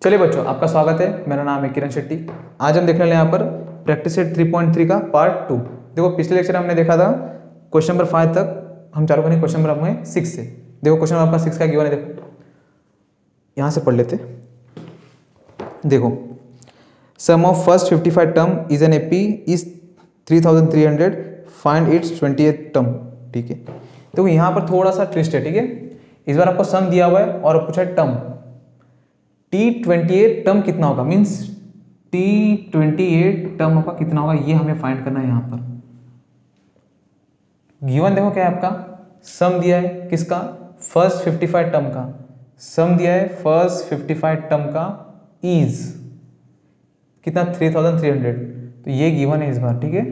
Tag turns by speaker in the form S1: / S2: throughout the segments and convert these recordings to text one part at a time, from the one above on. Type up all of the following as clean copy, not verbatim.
S1: चलिए बच्चों, आपका स्वागत है। मेरा नाम है किरण शेट्टी। आज हम देखने वाले यहाँ पर प्रैक्टिस सेट 3.3 का पार्ट 2। देखो, पिछले लेक्चर हमने देखा था क्वेश्चन नंबर 5 तक। हम चालू करेंगे क्वेश्चन नंबर अपने 6 से। देखो क्वेश्चन नंबर आपका 6 का गिवन है। देखो यहाँ से पढ़ लेते। देखो, sum of first 55 term is an AP is 3300, find its 28th term. ठीक है, देखो यहाँ पर थोड़ा सा ट्विस्ट है। ठीक है, इस बार आपको सम दिया हुआ है और पूछा है टर्म। T28 टर्म कितना होगा, मीन्स T28 टर्म आपका कितना होगा, ये हमें फाइंड करना है। यहाँ पर गिवन देखो क्या है आपका, सम दिया है किसका, फर्स्ट 55 टर्म का। सम दिया है फर्स्ट 55 टर्म का इज कितना, 3300। तो ये गिवन है इस बार। ठीक है,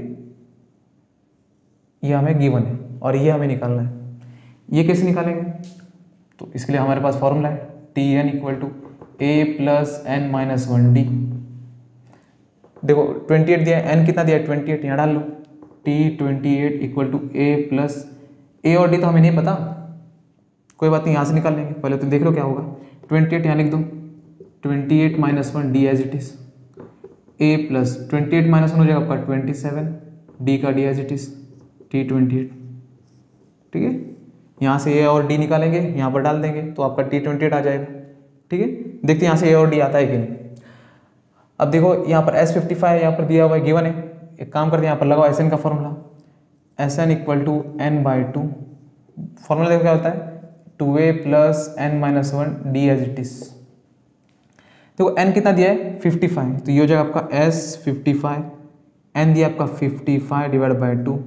S1: ये हमें गिवन है और ये हमें निकालना है। ये कैसे निकालेंगे, तो इसके लिए हमारे पास फॉर्मूला है Tn equal to a plus n minus 1d। देखो 28 दिया है, n कितना दिया है 28, यहाँ डाल लो। T28 equal to a plus a और d तो हमें नहीं पता, कोई बात नहीं, यहाँ से निकाल लेंगे। पहले तो देख लो क्या होगा। 28 यहाँ लिख दो, 28 minus 1 d as it is, a plus 28 minus 1 हो जाएगा आपका 27, d का d as it is T28। ठीक है, यहाँ से a और d निकालेंगे, यहाँ पर डाल देंगे तो आपका T28 आ जाएगा। ठीक है, देखते हैं यहाँ से a और d आता है कि नहीं। अब देखो यहाँ पर S55 यहाँ पर दिया हुआ है, गिवन है। एक काम करते हैं, यहाँ पर लगाओ Sn का formula, Sn equal to n by 2। Formula देखो क्या होता है, 2a plus n minus 1 d as it is. देखो n कितना दिया है 55, तो ये हो जाएगा आपका S55, n दिया आपका 55 डिवाइड बाई 2।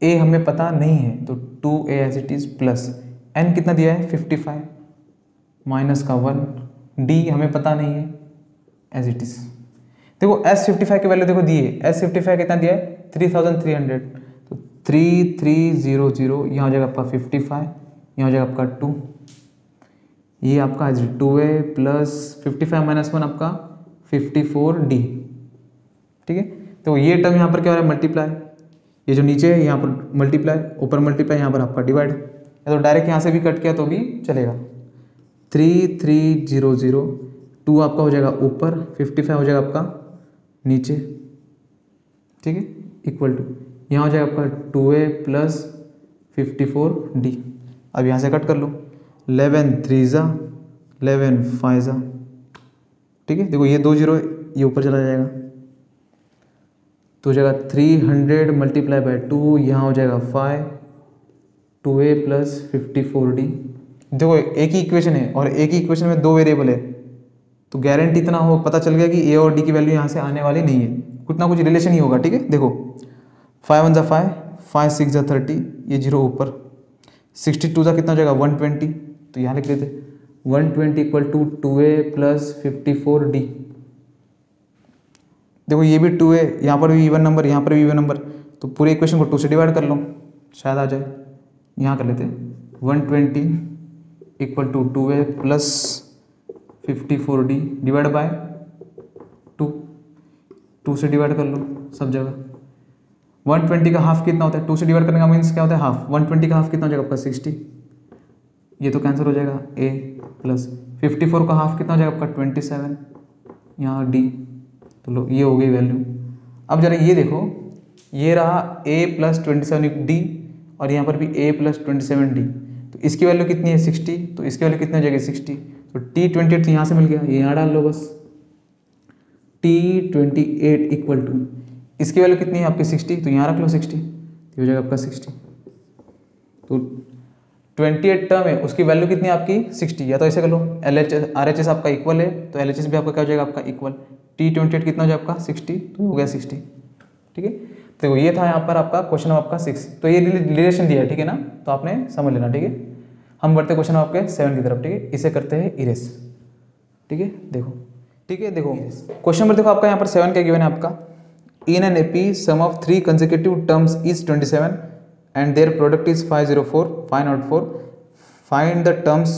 S1: a हमें पता नहीं है तो 2a as it is plus n कितना दिया है 55 माइनस का 1, d हमें पता नहीं है एज इट इज। देखो S55 की वैल्यू देखो दी है, S55 कितना दिया है 3300, तो 3300 यहाँ हो जाएगा आपका 55, यहाँ हो जाएगा आपका 2, ये आपका 2a प्लस 55 माइनस 1 आपका 54d। ठीक है, तो ये टर्म यहाँ पर क्या हो रहा है, मल्टीप्लाई। ये जो नीचे है यहाँ पर मल्टीप्लाई, ऊपर मल्टीप्लाई, यहाँ पर आपका डिवाइड। या तो डायरेक्ट यहाँ से भी कट किया तो भी चलेगा। 3300, 2 आपका हो जाएगा ऊपर, 55 हो जाएगा आपका नीचे। ठीक है, इक्वल टू यहाँ हो जाएगा आपका 2a प्लस 54d। अब यहाँ से कट कर लो, 11 3 11 5। ठीक है, देखो ये 2 0 ये ऊपर चला जाएगा तो हो जाएगा 300 मल्टीप्लाई बाई 2, यहाँ हो जाएगा 5, 2a प्लस 54d। देखो एक ही इक्वेशन है और एक ही इक्वेशन में 2 वेरिएबल है, तो गारंटी इतना हो पता चल गया कि a और d की वैल्यू यहाँ से आने वाली नहीं है, कुछ ना कुछ रिलेशन ही होगा। ठीक है, देखो 5 1 5, 5 6 30, ये 0 ऊपर, 62 का कितना हो जाएगा 120, तो यहाँ लिख देते 120 इक्वल टू 2a प्लस 54d। देखो ये भी 2 है, यहाँ पर भी इवन नंबर, यहाँ पर भी इवन नंबर, तो पूरे इक्वेशन को 2 से डिवाइड कर लो, शायद आ जाए। यहाँ कर लेते 120 इक्वल टू 2a प्लस 54d डिवाइड बाय 2, 2 से डिवाइड कर लो सब जगह। 120 का हाफ कितना होता है, 2 से डिवाइड करने का मीन्स क्या होता है हाफ। 120 का हाफ कितना हो जाएगा आपका 60, ये तो कैंसिल हो जाएगा a प्लस 54 का हाफ कितना हो जाएगा आपका 27, यहाँ d, तो लो ये हो गई वैल्यू। अब जरा ये देखो, ये रहा a प्लस 27d और यहाँ पर भी a प्लस 27d, तो इसकी वैल्यू कितनी है 60, तो इसकी वैल्यू कितनी हो जाएगी 60, तो T28 तो यहाँ से मिल गया, ये यहाँ डाल लो बस। T28 इक्वल टू इसकी वैल्यू कितनी है आपकी 60, तो यहाँ रख लो 60, तो हो जाएगा आपका 60। तो 28 टर्म है उसकी वैल्यू कितनी है आपकी 60, या तो ऐसे कर लो LHS RHS आपका इक्वल है तो LHS भी आपका क्या हो जाएगा आपका इक्वल। T28 कितना हो जाएगा आपका 60, तो हो गया 60। ठीक है, तो ये था यहाँ पर आपका क्वेश्चन आपका 6, तो ये रिलेशन दिया है। ठीक है ना, तो आपने समझ लेना। ठीक है, हम बढ़ते क्वेश्चन आपके 7 की तरफ। ठीक है, इसे करते हैं इरेज। ठीक है, देखो, ठीक है, देखो क्वेश्चन नंबर देखो आपका यहाँ पर 7 क्या गिवन है आपका, इन an AP some of 3 consecutive terms is 27 and their product is 504, find out 4, find the terms.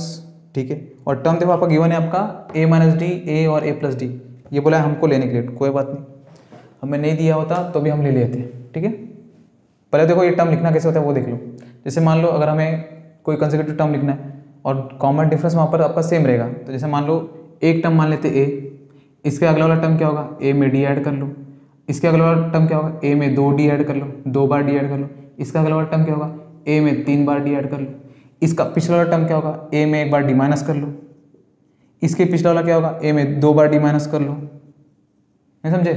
S1: ठीक है, और टर्म देखो आपका गिवन है आपका a माइनस डी, a और a प्लस डी, ये बोला है हमको लेने के लिए, कोई बात नहीं, हमें नहीं दिया होता तो भी हम ले लेते। ठीक है, पहले देखो ये टर्म लिखना कैसे होता है वो देख लो। जैसे मान लो अगर हमें कोई कंसेक्यूटिव टर्म लिखना है और कॉमन डिफरेंस वहाँ पर आपका सेम रहेगा, तो जैसे मान लो एक टर्म मान लेते ए, इसके अगला वाला टर्म क्या होगा, ए में डी ऐड कर लो, इसके अगला वाला टर्म क्या होगा, ए में 2 डी ऐड कर लो, 2 बार डी ऐड कर लो, इसका अगला वाला टर्म क्या होगा, ए में 3 बार डी ऐड कर लो, इसका पिछला वाला टर्म क्या होगा, ए में 1 बार डी माइनस कर लो, इसके पिछला वाला क्या होगा, ए में 2 बार डी माइनस कर लो, नहीं समझे।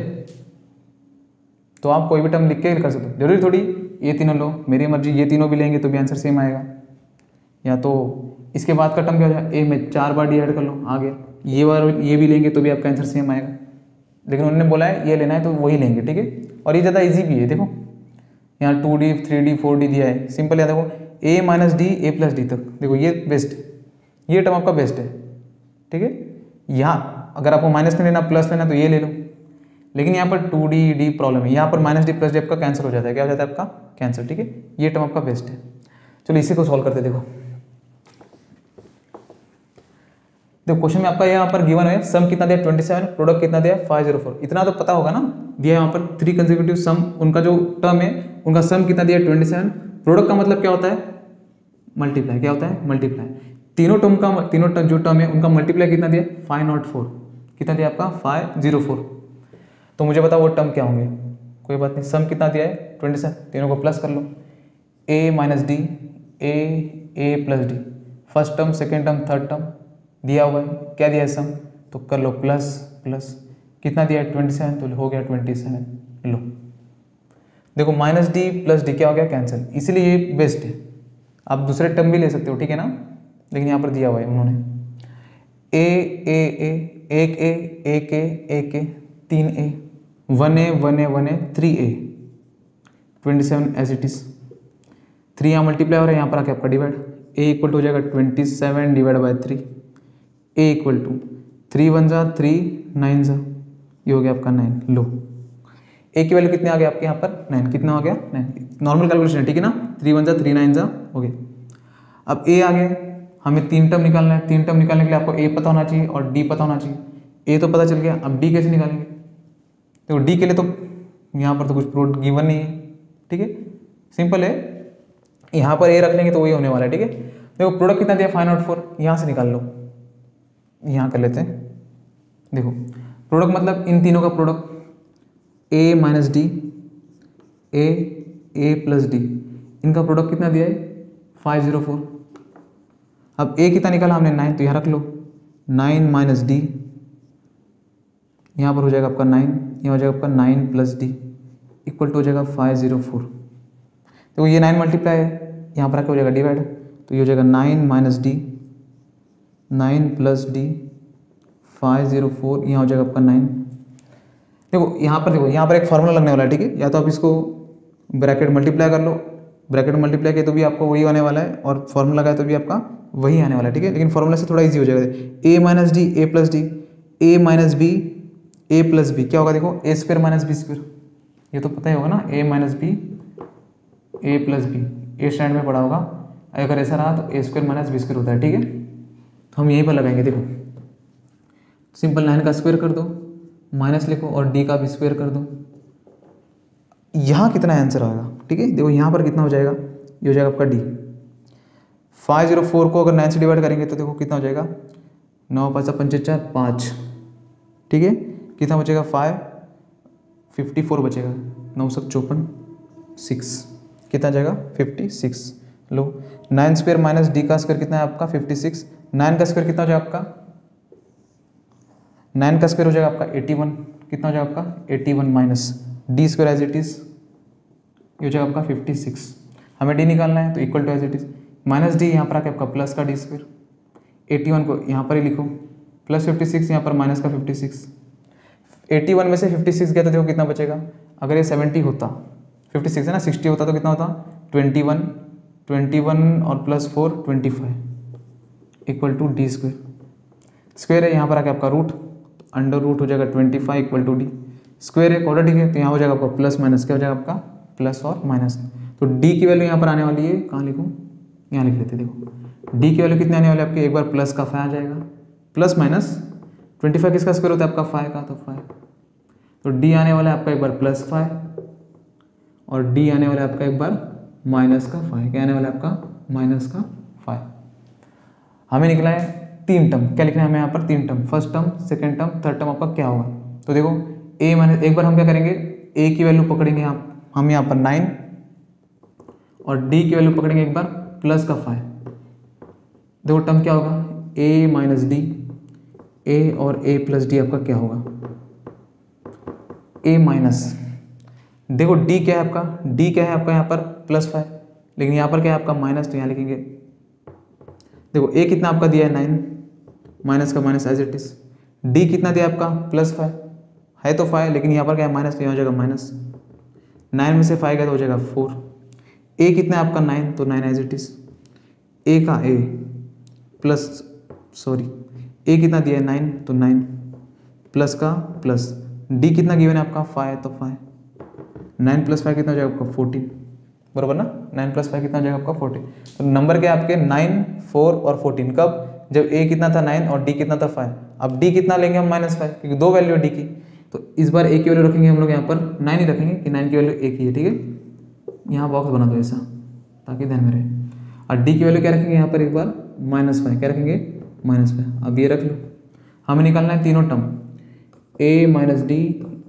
S1: तो आप कोई भी टर्म लिख के कर सकते हो, जरूरी थोड़ी ये तीनों लो, मेरी मर्जी ये तीनों भी लेंगे तो भी आंसर सेम आएगा। या तो इसके बाद का टर्म क्या हो जाएगा, ए में 4 बार डी ऐड कर लो, आ गया, ये बार ये भी लेंगे तो भी आपका आंसर सेम आएगा, लेकिन उन्होंने बोला है ये लेना है तो वही लेंगे, ठीक है। और ये ज़्यादा इजी भी है, देखो यहाँ 2D 3D 4D दिया है, सिंपल है, देखो a minus d a plus D तक, देखो ये बेस्ट, ये टर्म आपका बेस्ट है, ठीक है। यहाँ अगर आपको माइनस नहीं लेना प्लस लेना तो ये ले लो, लेकिन यहाँ पर 2D D प्रॉब्लम है, यहाँ पर माइनस डी प्लस डी आपका कैंसिल हो जाता है, क्या हो जाता है आपका कैंसिल, ठीक है। ये टर्म आपका बेस्ट है। चलो इसी को सॉल्व करते, देखो क्वेश्चन में आपका यहाँ पर गिवन है सम कितना दिया 27, प्रोडक्ट कितना दिया 504, इतना तो पता होगा ना, दिया यहाँ पर 3 कंसेक्यूटिव सम, उनका जो टर्म है उनका सम कितना दिया 27, प्रोडक्ट का मतलब क्या होता है मल्टीप्लाई, क्या होता है मल्टीप्लाई, तीनों टर्म जो टर्म है उनका मल्टीप्लाई कितना दिया 504, कितना दिया आपका 504। तो मुझे बताओ वो टर्म क्या होंगे, कोई बात नहीं, सम कितना दिया है 27, तीनों को प्लस कर लो, a minus d, a plus d, first term second term third term दिया हुआ है, क्या दिया है सम, तो कर लो प्लस प्लस, कितना दिया है 27, तो हो गया 27, लो देखो माइनस डी प्लस डी क्या हो गया कैंसिल, इसलिए ये बेस्ट है। आप दूसरे टर्म भी ले सकते हो, ठीक है ना, लेकिन यहाँ पर दिया हुआ है उन्होंने, एक ए 3a 1a 3a 27 as it is, 3 यहाँ मल्टीप्लाई हो रहा है, यहाँ पर आके आपका डिवाइड, a इक्वल हो जाएगा 27 divide by 3, a equal to 3 1 जा 3 9 जा, ये हो गया आपका 9, लो a की वैल्यू कितने आ गया आपके यहाँ पर 9, कितना हो गया 9, नॉर्मल कैलकुलेशन है, ठीक है ना, 3 1 जा 3 9 जा हो गया। अब a आ गया, हमें 3 टर्म निकालना है, 3 टर्म निकालने के लिए आपको a पता होना चाहिए और d पता होना चाहिए, a तो पता चल गया, अब d कैसे निकालेंगे, तो d के लिए तो यहाँ पर तो कुछ प्रूफ गिवन नहीं है, ठीक है, सिंपल है, यहाँ पर a रख लेंगे तो वही होने वाला है, ठीक है। देखो प्रोडक्ट कितना दिया 504, यहाँ से निकाल लो, यहाँ कर लेते हैं, देखो प्रोडक्ट मतलब इन तीनों का product a minus d, a plus D, इनका प्रोडक्ट कितना दिया है 504। अब a कितना निकाला हमने 9, तो यहाँ रख लो 9 माइनस डी, यहाँ पर हो जाएगा आपका 9, यहाँ हो जाएगा आपका 9 प्लस डी इक्वल टू हो जाएगा 504। देखो ये 9 मल्टीप्लाई है, यहाँ पर आके हो जाएगा डिवाइड, तो ये हो जाएगा 9 माइनस डी 9 प्लस डी 504, यहाँ हो जाएगा आपका 9। देखो यहाँ पर एक फार्मूला लगने वाला है, ठीक है, या तो आप इसको ब्रैकेट मल्टीप्लाई कर लो, ब्रैकेट मल्टीप्लाई किया तो भी आपको वही आने वाला है, और फार्मूला लगाए तो भी आपका वही आने वाला है, ठीक है, लेकिन फार्मूला से थोड़ा इजी हो जाएगा, a minus d a plus d, a minus b a plus b क्या होगा, देखो a square minus b square, ये तो पता ही होगा ना, a minus b a plus b, ए स्टैंड में पढ़ा होगा, अगर ऐसा रहा तो a square minus b square होता है, ठीक है। तो हम यहीं पर लगाएंगे, देखो सिंपल 9 का स्क्वायर कर दो, माइनस लिखो और डी का भी स्क्वायर कर दो, यहाँ कितना आंसर आएगा, ठीक है, देखो यहाँ पर कितना हो जाएगा, ये हो जाएगा आपका डी। 504 को अगर 9 से डिवाइड करेंगे तो देखो कितना हो जाएगा, 9 5 5 5, ठीक है, कितना बचेगा 54 बचेगा, 9 54 6, कितना जाएगा 56, लो 9 स्क्वायर माइनस डी का स्क्वायर कितना है आपका 56, 9 का स्क्वायर कितना हो जाएगा आपका, 9 का स्क्वायर हो जाएगा आपका 81, कितना हो जाएगा आपका 81 minus d square as it is, ये हो जाएगा आपका 56, हमें डी निकालना है तो equal to as it is minus d, यहाँ पर आके आपका प्लस का डी स्क्वायर, 81 को यहाँ पर ही लिखो प्लस 56, यहाँ पर माइनस का 56, 81 में से 56 गया तो देखो कितना बचेगा, अगर ये 70 होता 56 है ना, 60 होता तो कितना होता 21 और plus 4 25 equal to d square, square है यहाँ पर आके आपका रूट, अंडर रूट हो जाएगा 25 इक्वल टू डी, स्क्वायर है क्वाड्रेटिक है तो यहाँ हो जाएगा आपका प्लस माइनस, क्या हो जाएगा आपका प्लस और माइनस, तो डी की वैल्यू यहाँ पर आने वाली है, कहाँ लिखूँ, यहाँ लिख लेते, देखो डी की वैल्यू कितने आने वाले आपके, एक बार प्लस का 5 आ जाएगा, प्लस माइनस 25 किसका स्क्वायर होता है आपका 5 का, तो 5, तो डी आने वाला है आपका एक बार प्लस 5 और डी आने वाला है आपका एक बार माइनस का 5, क्या आने वाला है आपका माइनस का 5। हमें निकला है तीन टर्म, क्या लिखना है हमें यहाँ पर, तीन term, first term, second term, third term आपका क्या होगा। तो देखो a माइनस, एक बार हम क्या करेंगे, a की वैल्यू पकड़ेंगे हम यहाँ पर 9 और d की वैल्यू पकड़ेंगे एक बार प्लस का 5। देखो टर्म क्या होगा, a माइनस डी, a और a प्लस डी आपका क्या होगा, a माइनस, देखो d क्या है आपका, d क्या है आपका यहाँ पर +5, लेकिन यहाँ पर क्या है आपका माइनस, तो यहाँ लिखेंगे, देखो a कितना आपका दिया है 9, माइनस का minus as it is, d कितना दिया आपका +5 है तो 5, लेकिन यहाँ पर क्या है माइनस, तो यहाँ हो जाएगा माइनस, 9 में से 5 गया तो हो जाएगा 4, a कितना है आपका 9, तो 9 एज इट इज, a का a प्लस, सॉरी a कितना दिया है 9, तो 9 प्लस का प्लस, d कितना गिवन है आपका 5, तो 5, 9 + 5 कितना हो जाएगा आपका 14, बरोबर ना, 9 + 5 कितना हो जाएगा आपका 14। तो नंबर क्या आपके 9, 4 और 14, कब, जब a कितना था 9 और d कितना था 5। अब d कितना लेंगे हम -5, क्योंकि दो वैल्यू है d की, तो इस बार a की वैल्यू रखेंगे हम लोग यहाँ पर 9 ही रखेंगे कि 9 की वैल्यू a की है, ठीक है, यहाँ बॉक्स बना दो ऐसा ताकि ध्यान में रहे। और d की वैल्यू क्या रखेंगे यहाँ पर एक बार -5, क्या रखेंगे -5। अब ये रख लो, हमें निकालना है तीनों term, a minus D,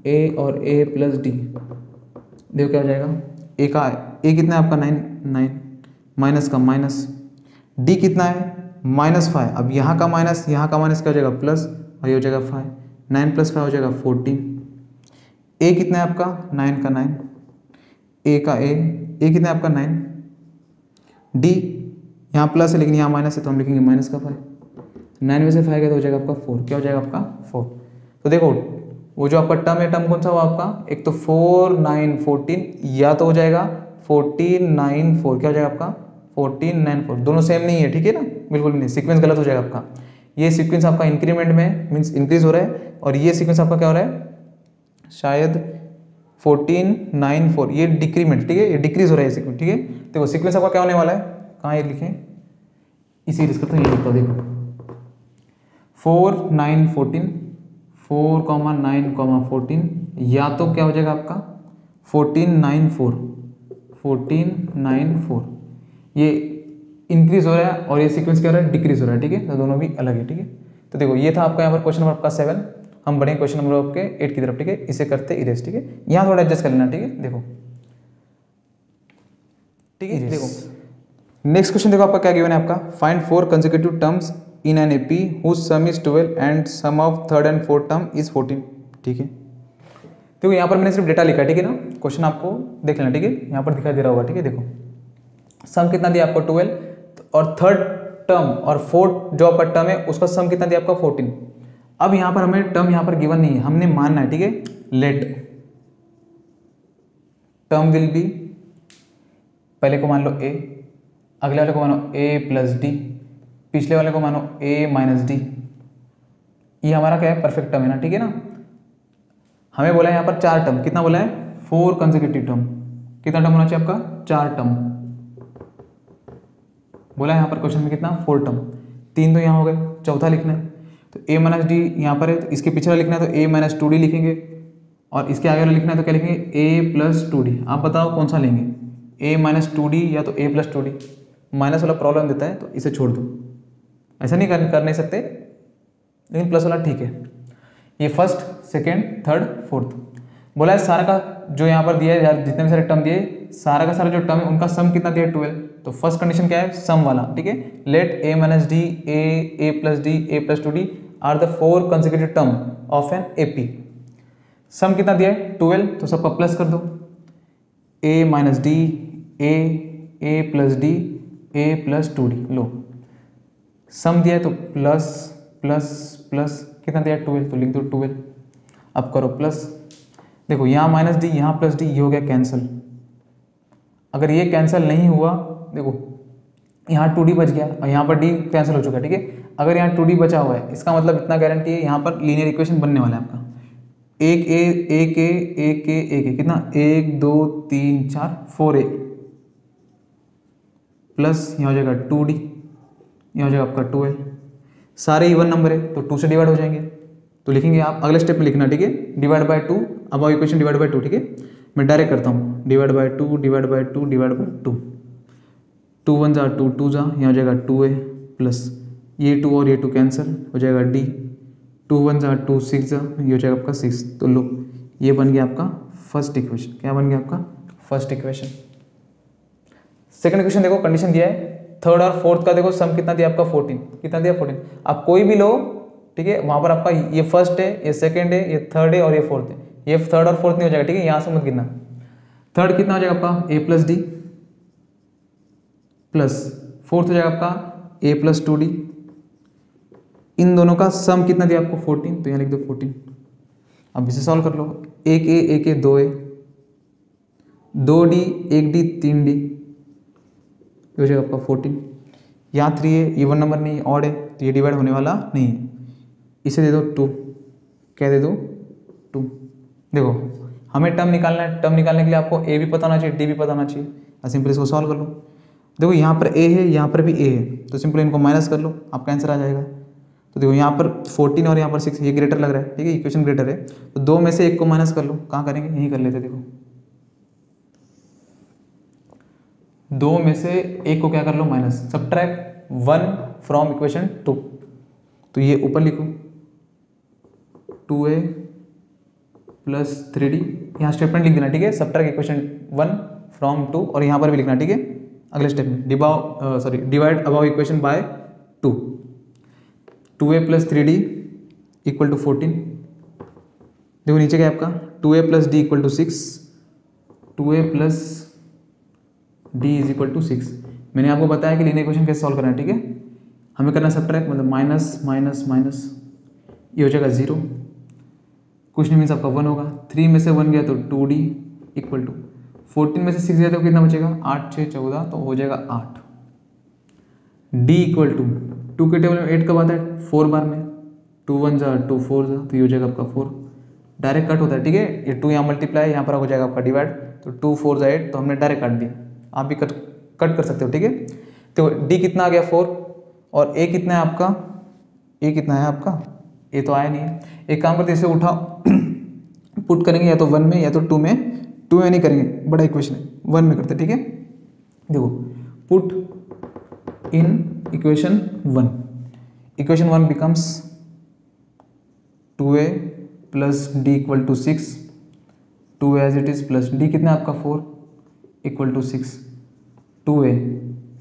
S1: a और a प्लस डी, देखो क्या हो जाएगा, a का a कितना है आपका 9 माइनस का माइनस, d कितना है -5, अब यहाँ का माइनस क्या हो जाएगा प्लस, और ये हो जाएगा 5, 9 + 5 हो जाएगा 14, a कितना है आपका 9 का 9, a का a कितना है आपका 9, d यहाँ प्लस है लेकिन यहाँ माइनस है तो हम लिखेंगे माइनस का 5, 9 में से 5 गया तो हो जाएगा आपका 4, क्या हो जाएगा आपका 4। तो देखो वो जो आपका टर्म है, टर्म कौन सा हुआ आपका, एक तो 4 9 14, या तो हो जाएगा 14 9 4, क्या हो जाएगा आपका 14 9 4, दोनों सेम नहीं है, ठीक है ना, बिल्कुल नहीं, सीक्वेंस गलत हो जाएगा आपका। ये सीक्वेंस आपका इंक्रीमेंट में मीन्स इंक्रीज हो रहा है, और ये सीक्वेंस आपका क्या हो रहा है, शायद 14 9 4, ये डिक्रीमेंट, ठीक है, ये डिक्रीज हो रहा है सीक्वेंस, ठीक है। देखो सीक्वेंस आपका क्या होने वाला है, कहाँ ये लिखें, इसी रिस्क तो ये लिखता हूँ, देखो 4 9 14, 4 9 14, या तो क्या हो जाएगा आपका 14 9 4, 14 9 4, ये इंक्रीज हो रहा है और ये सीक्वेंस क्या हो रहा है, डिक्रीज हो रहा है, ठीक है, तो दोनों भी अलग है, ठीक है। तो देखो ये था आपका यहाँ पर क्वेश्चन नंबर आपका 7, हम बढ़ेंगे क्वेश्चन नंबर आपके 8 की तरफ, ठीक है, इसे करते इरेज, ठीक है, यहाँ थोड़ा एडजस्ट कर लेना, ठीक है, देखो ठीक है। देखो नेक्स्ट क्वेश्चन, देखो आपका क्या गिवन है आपका, find 4 consecutive terms in an AP whose sum is 12 and sum of third and fourth term is 14, ठीक है। देखो यहाँ पर मैंने सिर्फ डेटा लिखा है, ठीक है ना, क्वेश्चन आपको देख लेना, ठीक है, यहाँ पर दिखाई दे रहा होगा, ठीक है। देखो सम कितना दिया आपको 12, और थर्ड टर्म और फोर्थ जो आपका टर्म है उसका सम कितना दिया आपका 14। अब यहाँ पर हमें टर्म यहाँ पर गिवन नहीं है, हमने मानना है, ठीक है, लेट टर्म विल बी, पहले को मान लो a, अगले वाले को मानो a + d, पिछले वाले को मानो a - d, ये हमारा क्या है, परफेक्ट टर्म है ना, ठीक है ना। हमें बोला है यहाँ पर 4 टर्म, कितना बोला है, 4 कंसेक्यूटिव टर्म, कितना टर्म होना चाहिए आपका 4 टर्म, बोला है यहाँ पर क्वेश्चन में कितना 4 टर्म, 3 तो यहाँ हो गए, चौथा लिखना है, तो a - d यहाँ पर है, तो इसके पीछे वाला लिखना है तो a - 2d लिखेंगे, और इसके आगे वाला लिखना है तो क्या लिखेंगे a + 2d। आप बताओ कौन सा लेंगे, a - 2d या तो a + 2d, माइनस वाला प्रॉब्लम देता है तो इसे छोड़ दो, ऐसा नहीं कर नहीं सकते, लेकिन प्लस वाला ठीक है। ये फर्स्ट सेकेंड थर्ड फोर्थ बोला है, सारा का जो यहाँ पर दिया है, जितने भी सारे टर्म दिए, सारा का सारा जो टर्म है उनका सम कितना दिया है 12, तो फर्स्ट कंडीशन क्या है, सम वाला, ठीक है। Let a - d, a + d, a + 2d are the 4 consecutive term of an AP. Sum कितना दिया है 12, तो सबका प्लस कर दो, a - d, a + d, a + 2d, लो सम दिया है तो प्लस प्लस प्लस, कितना दिया है 12, तो लिख दो 12। अब करो प्लस, देखो यहाँ -d यहाँ +d, ये हो गया कैंसिल। अगर ये कैंसिल नहीं हुआ, देखो यहाँ 2d बच गया और यहाँ पर d कैंसिल हो चुका है, ठीक है। अगर यहाँ 2d बचा हुआ है, इसका मतलब इतना गारंटी है यहाँ पर लीनियर इक्वेशन बनने वाला है आपका, एक a कितना 1 2 3 4 4a प्लस यहाँ हो जाएगा 2d, यहाँ हो जाएगा आपका 12, सारे इवन नंबर है तो 2 से डिवाइड हो जाएंगे, तो लिखेंगे आप अगले स्टेप में लिखना, ठीक है, डिवाइड बाय 2, अब इक्वेशन डिवाइड बाय 2, ठीक है। मैं डायरेक्ट करता हूँ, divide by 2 divide by 2 divide by 2, 2 1 जा 2 2 जा, यहाँ हो जाएगा 2a प्लस ये 2 और ये 2 कैंसिल हो जाएगा डी, 2 1 जा 2 6 जा, ये हो जाएगा आपका 6। तो लो ये बन गया आपका फर्स्ट इक्वेशन। क्या बन गया आपका फर्स्ट इक्वेशन। सेकंड इक्वेशन देखो, कंडीशन दिया है थर्ड और फोर्थ का, देखो सम कितना दिया आपका 14, कितना दिया 14। आप कोई भी लो, ठीक है, वहां पर आपका ये फर्स्ट है, ये सेकंड है, ये थर्ड है और ये फोर्थ है। ये थर्ड और फोर्थ नहीं हो जाएगा, ठीक है, यहां से मत गिनना। थर्ड कितना हो जाएगा आपका a plus D plus fourth हो जाएगा आपका a प्लस 2d। इन दोनों का सम कितना दिया आपको 14, तो यहाँ लिख दो 14। अब इसे सॉल्व कर लो, एक ए 2a, 2d 1d 3d, हो जाएगा आपका 14। यहाँ 3 है, इवन नंबर नहीं है, ऑड है, तो ये डिवाइड होने वाला नहीं है। इसे दे दो 2, क्या दे दो 2। देखो हमें टर्म निकालना है, टर्म निकालने के लिए आपको ए भी पता होना चाहिए, डी भी पता होना चाहिए। सिंपल इसको सॉल्व कर लो। देखो यहाँ पर ए है, यहाँ पर भी ए है, तो सिंपल इनको माइनस कर लो, आपका आंसर आ जाएगा। तो देखो यहाँ पर 14 और यहाँ पर 6, ये ग्रेटर लग रहा है, ठीक है, इक्वेशन ग्रेटर है, तो दो में से एक को माइनस कर लो। कहाँ करेंगे, यहीं कर लेते। देखो दो में से एक को क्या कर लो, माइनस, सब्ट्रैक्ट 1 फ्रॉम इक्वेशन 2। तो ये ऊपर लिखो 2a प्लस 3d, यहाँ स्टेटमेंट लिख देना, ठीक है, सब्ट्रैक्ट इक्वेशन 1 फ्रॉम 2, और यहाँ पर भी लिखना, ठीक है, अगले स्टेप में divide above equation by 2। 2a plus 3d equal to 14। देखो नीचे क्या है आपका 2a plus d equal to 6, 2a plus d is equal to 6। मैंने आपको बताया कि लीनियर इक्वेशन कैसे सॉल्व करना है, ठीक है, हमें करना सब्ट्रैक्ट, मतलब माइनस माइनस माइनस, ये हो जाएगा 0, कुछ नहीं मीन्स आपका 1 होगा। 3 में से 1 गया तो 2d इक्वल टू 14 में से 6 गया तो कितना बचेगा, 8 6 14, तो हो जाएगा 8। d इक्वल टू 2 के टेबल में 8 कब आता है, 4 बार में, 2 1 जा 2 4 जा, तो ये हो जाएगा आपका 4। डायरेक्ट कट होता है, ठीक है, ये 2 यहाँ मल्टीप्लाई, यहाँ पर हो जाएगा आपका डिवाइड, तो 2 4 जा 8, तो हमने डायरेक्ट काट दिया। आप भी कट कर सकते हो, ठीक है। तो d कितना आ गया 4, और a कितना है आपका, a कितना है आपका, a तो आया नहीं है। एक काम करते इसे उठाओ, पुट करेंगे या तो 1 में या तो 2 में, 2 में नहीं करेंगे, बड़ा इक्वेशन है, 1 में करते, ठीक है। देखो put in equation 1, equation 1 becomes 2a plus d equal to 6, 2 as it is plus d कितना है आपका 4 इक्वल टू 6, 2a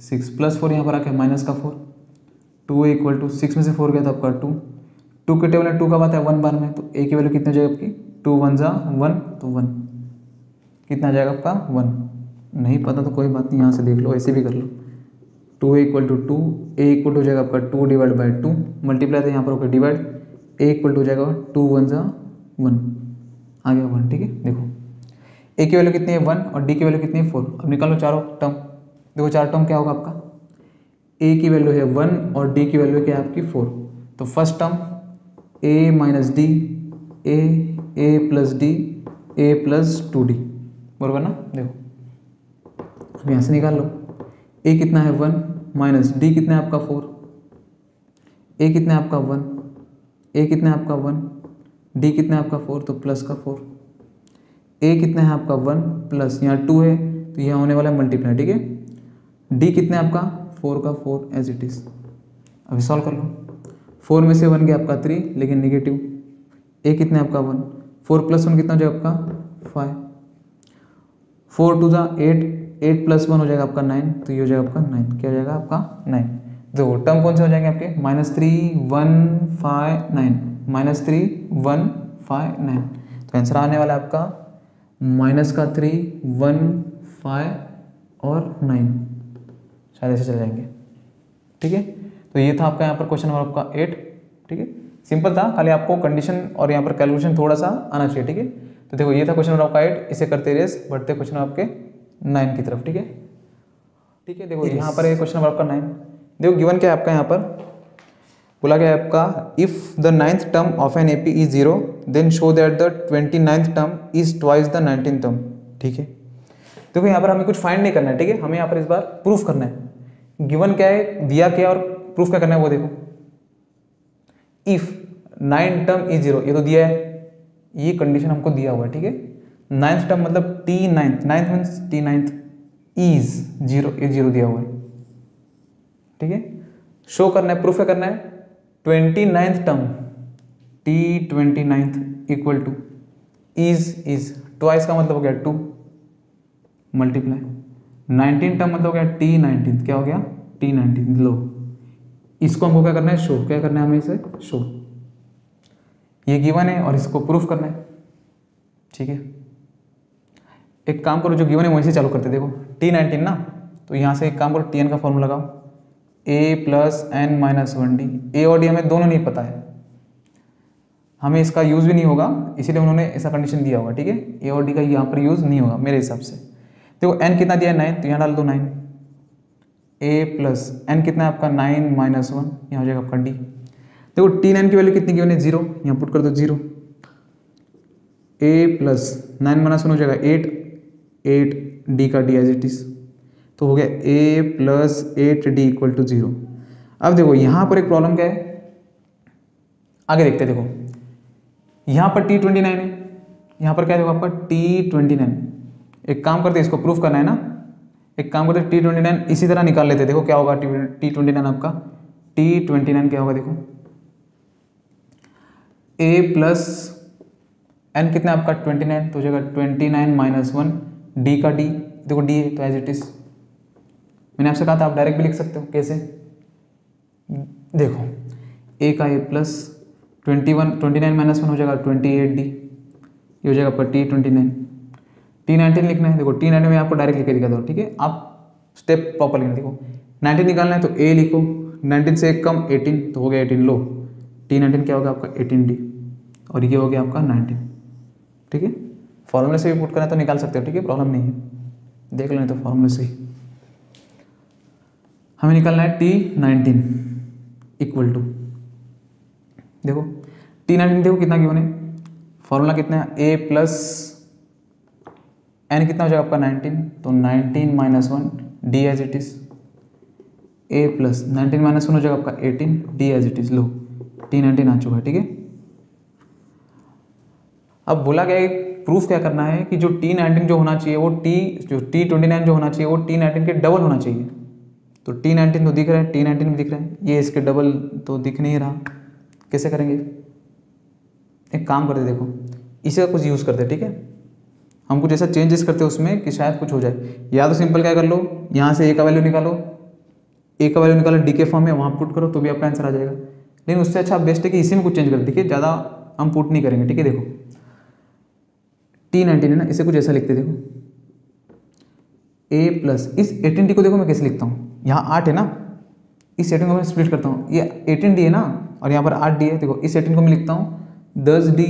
S1: 6 प्लस 4 यहाँ पर आके माइनस का 4, 2a इक्वल टू 6 में से 4 गया तो आपका 2, 2 के टेबल में 2 कब आता है 1 बार में, तो a की वैल्यू कितनी हो जाएगी आपकी, 2 1 जा 1, तो 1 कितना आ जाएगा आपका 1। नहीं पता तो कोई बात नहीं, यहाँ से देख लो, ऐसे भी कर लो। 2a equal to 2, a equal to हो जाएगा आपका 2 डिवाइड बाई 2, मल्टीप्लाई था यहाँ पर होकर डिवाइड, a इक्वल टू हो जाएगा 2 1 जा 1, आ गया 1, ठीक है। देखो a की वैल्यू कितनी है 1 और d की वैल्यू कितनी है 4। अब निकालो चारों टर्म, देखो चार टर्म क्या होगा आपका, a की वैल्यू है 1 और d की वैल्यू क्या है आपकी 4। तो first term a minus D, a plus D, a plus 2d, बराबर ना। देखो अब यहाँ से निकाल लो, a कितना है 1 माइनस डी कितना है आपका 4, a कितना है आपका 1, a कितना है आपका 1, d कितना है आपका 4, तो प्लस का 4, a कितना है आपका 1 प्लस यहाँ 2 है तो यहाँ होने वाला है मल्टीप्लाई, ठीक है। d कितना है आपका 4 का 4 एज इट इज। अभी सॉल्व कर लो, 4 में से 1 गया आपका 3, लेकिन निगेटिव, a कितना है आपका 1, 4 प्लस 1 कितना हो जाएगा आपका 5, 4 2 जा 8, 8 प्लस 1 हो जाएगा आपका 9, तो ये हो जाएगा आपका 9, क्या हो जाएगा आपका 9। देखो टर्म कौन से हो जाएंगे आपके, -3 1 5 9, -3 1 5 9, तो आंसर आने वाला है आपका -3 1 5 और 9, शायद ऐसे चल जाएंगे, ठीक है। तो ये था आपका यहाँ पर क्वेश्चन नंबर आपका 8, ठीक है, सिंपल था, खाली आपको कंडीशन और यहाँ पर कैलकुलेशन थोड़ा सा आना चाहिए, ठीक है। तो देखो ये था क्वेश्चन नंबर आपका 8, इसे करते रेस बढ़ते क्वेश्चन आपके 9 की तरफ, ठीक है। ठीक है, देखो यहाँ पर क्वेश्चन नंबर आपका 9, देखो गिवन क्या है आपका, यहाँ पर बोला गया है आपका if the 9th term of an AP is 0 then show that the 29th term is twice the 19th term, ठीक है। देखो यहाँ पर हमें कुछ फाइंड नहीं करना है, ठीक है, हमें यहाँ पर इस बार प्रूफ करना है। गिवन क्या है, दिया क्या और प्रूफ क्या करना है वो देखो। इफ 9 टर्म इज 0, ये तो दिया है, ये कंडीशन हमको दिया हुआ है, ठीक है। 9th टर्म मतलब T9th, 9th means T9th is 0, ये 0 दिया हुआ है, ठीक है। शो करना है, प्रूफ है करना है 29th term T29 equal two is twice का मतलब हो गया 2 मल्टीप्लाई 19 टर्म मतलब हो गया T19 क्या हो गया T19 लो, इसको हमको क्या करना है शो, क्या करना है हमें इसे शो, ये गिवन है और इसको प्रूफ करना है। ठीक है, एक काम करो जो गिवन है वहीं से चालू करते, देखो T19 ना, तो यहाँ से एक काम करो Tn का फॉर्मूला लगाओ a plus n minus 1d, a और d हमें दोनों नहीं पता है, हमें इसका यूज़ भी नहीं होगा, इसीलिए उन्होंने ऐसा कंडीशन दिया होगा। ठीक है, ए और डी का यहाँ पर यूज़ नहीं होगा मेरे हिसाब से। देखो n कितना दिया है 9, तो यहाँ डाल दो 9, a प्लस एन कितना है आपका 9 माइनस 1, यहाँ हो जाएगा आपका d। देखो T9 की वैल्यू कितनी गिवन है 0, यहाँ पुट कर दो 0, a प्लस 9 माइनस 1 हो जाएगा 8 d का d एज इट इज, तो हो गया a plus 8d equal to 0। अब देखो यहाँ पर एक प्रॉब्लम क्या है, आगे देखते हैं। देखो यहाँ पर T29 है, यहाँ पर क्या देखो आपका T29, एक काम करते इसको प्रूफ करना है ना, एक काम करते T29 इसी तरह निकाल लेते, देखो क्या होगा T29 आपका T29 क्या होगा, देखो a प्लस एन कितना आपका 29, तो हो जाएगा 29 माइनस 1 d का d, देखो d है तो एज इट इज, मैंने आपसे कहा था आप डायरेक्ट भी लिख सकते हो, कैसे देखो a का a प्लस 29 माइनस 1 हो जाएगा 28d, ये हो जाएगा आपका T29। T19 लिखना है, देखो T19 में आपको डायरेक्ट लिख के दिखा दो। ठीक है, आप स्टेप प्रॉपर लिखना, देखो 19 निकालना है तो a लिखो, 19 से एक कम 18 तो हो गया 18, लो T19 क्या होगा आपका 18d, और ये हो गया आपका 19। ठीक है, फॉर्मूले से भी पुट करना है तो निकाल सकते हो, ठीक है प्रॉब्लम नहीं है, देख लें तो फॉर्मूले से ही हमें निकालना है T19 इक्वल टू, देखो T19 देखो कितना गिवन है, फॉर्मूला कितना है a प्लस एन कितना हो जाएगा आपका 19, तो 19 minus 1 d as it is, a plus 19 minus 1 हो जाएगा आपका 18 d एज इट इज, लो T19 आ चुका है। ठीक है, अब बोला गया है प्रूफ क्या करना है कि जो T19 जो होना चाहिए वो T29 जो होना चाहिए वो T19 के डबल होना चाहिए, तो T19 तो दिख रहा है, T19 भी दिख रहा है, ये इसके डबल तो दिख नहीं रहा, कैसे करेंगे, एक काम करते देखो इसी का कुछ यूज़ करते, ठीक है हम कुछ ऐसा चेंजेस करते हैं उसमें कि शायद कुछ हो जाए, या तो सिंपल क्या कर लो यहाँ से a का वैल्यू निकालो, a का वैल्यू निकालो डी के फॉर्म में वहाँ पुट करो तो भी आपका आंसर आ जाएगा, लेकिन उससे अच्छा बेस्ट है कि इसी में कुछ चेंज कर, देखिए ज़्यादा हम पुट नहीं करेंगे। ठीक है, देखो T19 है ना, इसे कुछ ऐसा लिखते, देखो a प्लस इस 18d को देखो मैं कैसे लिखता हूँ, यहाँ 8 है ना, इस 18 को मैं स्प्लिट करता हूँ, ये 18d है ना और यहाँ पर 8d है, देखो इस 18 को मैं लिखता हूँ 10d,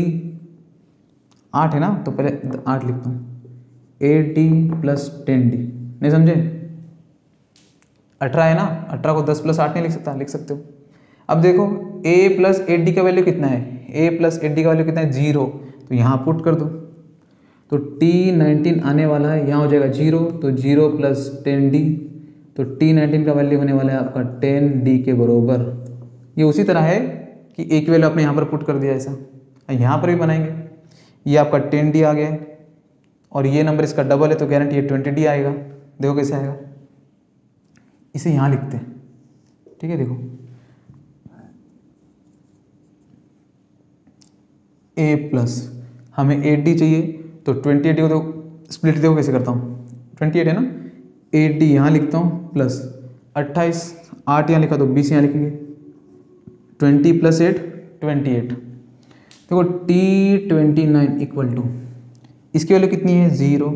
S1: 8 है ना तो पहले 8 लिखता हूँ, 8d प्लस 10d, नहीं समझे 18 है ना, 18 को 10 प्लस 8 नहीं लिख सकता, लिख सकते हो। अब देखो a प्लस 8d का वैल्यू कितना है, a प्लस 8d का वैल्यू कितना है 0, तो यहाँ पुट कर दो, तो T19 आने वाला है यहाँ हो जाएगा 0, तो 0 प्लस 10d, तो T19 का वैल्यू होने वाला है आपका 10d के बरोबर। ये उसी तरह है कि एक वैल्यू आपने यहाँ पर पुट कर दिया ऐसा, यहाँ पर भी बनाएंगे, ये आपका 10d आ गया है और ये नंबर इसका डबल है तो गारंटी ये 20d आएगा, देखो कैसे आएगा, इसे यहाँ लिखते हैं। ठीक है, देखो a प्लस हमें 8d चाहिए तो 28 को देखो स्प्लिट देखो कैसे करता हूँ, 28 है ना, 8d यहाँ लिखता हूँ प्लस 28, 8 यहाँ लिखा तो 20 यहाँ लिखेंगे, 20 प्लस 8 28। देखो T29 इक्वल टू इसकी वैल्यू कितनी है 0,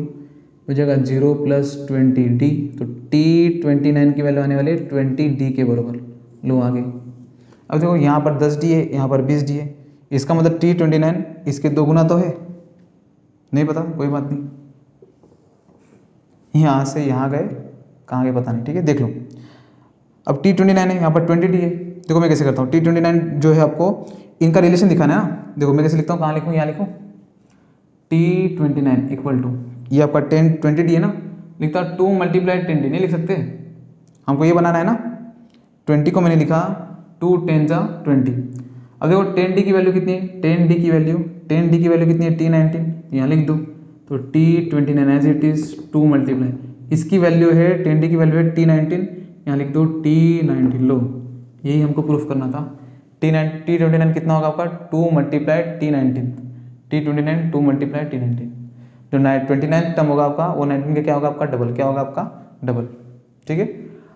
S1: हो जाएगा 0 प्लस 20d, तो T29 की वैल्यू आने वाली है 20d के बराबर, लो आगे। अब देखो यहाँ पर 10d है, यहाँ पर 20d है, इसका मतलब T29 इसके 2 गुना तो है, नहीं पता कोई बात नहीं, यहाँ से यहाँ गए कहाँ गए पता नहीं। ठीक है, देख लो अब T29 है, यहाँ पर 20d है, देखो मैं कैसे करता हूँ, T29 जो है आपको इनका रिलेशन दिखाना है ना, देखो मैं कैसे लिखता हूँ, कहाँ लिखूँ, यहाँ लिखूँ T29 इक्वल टू ये आपका 20d है ना, लिखता 2 मल्टीप्लाई 10d, नहीं लिख सकते, हमको ये बनाना है ना, 20 को मैंने लिखा 2 10 जा 20। अब देखो 10d की वैल्यू कितनी है, 10d की वैल्यू कितनी है T19, यहाँ लिख दो, तो T29 as it is 2 multiply इसकी वैल्यू है 10d की वैल्यू है T19, यहाँ लिख दो T19, लो यही हमको प्रूफ करना था। T29 कितना होगा आपका 2 multiply T19, T29 2 multiply T19, जो 29 टर्म होगा आपका वो 19 का क्या होगा आपका डबल, क्या होगा आपका डबल। ठीक है,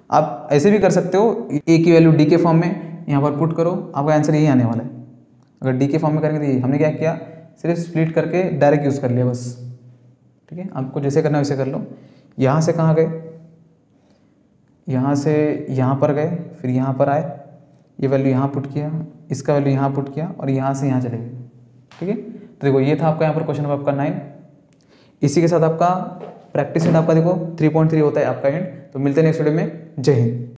S1: आप ऐसे भी कर सकते हो, ए की वैल्यू डी के फॉर्म में यहाँ पर पुट करो, आपका आंसर यही आने वाला है। अगर डी के फॉर्म में करेंगे तो हमने क्या किया, सिर्फ स्प्लिट करके डायरेक्ट यूज़ कर लिया बस। ठीक है, आपको जैसे करना है वैसे कर लो। यहाँ से कहाँ गए, यहाँ से यहाँ पर गए, फिर यहाँ पर आए, ये वैल्यू यहाँ पुट किया, इसका वैल्यू यहाँ पुट किया और यहाँ से यहाँ चले गए। ठीक है, तो देखो ये था आपका यहाँ पर क्वेश्चन नंबर आपका 9। इसी के साथ आपका प्रैक्टिस एंड आपका देखो 3.3 होता है आपका एंड। तो मिलते हैं नेक्स्ट वीडियो में। जय हिंद।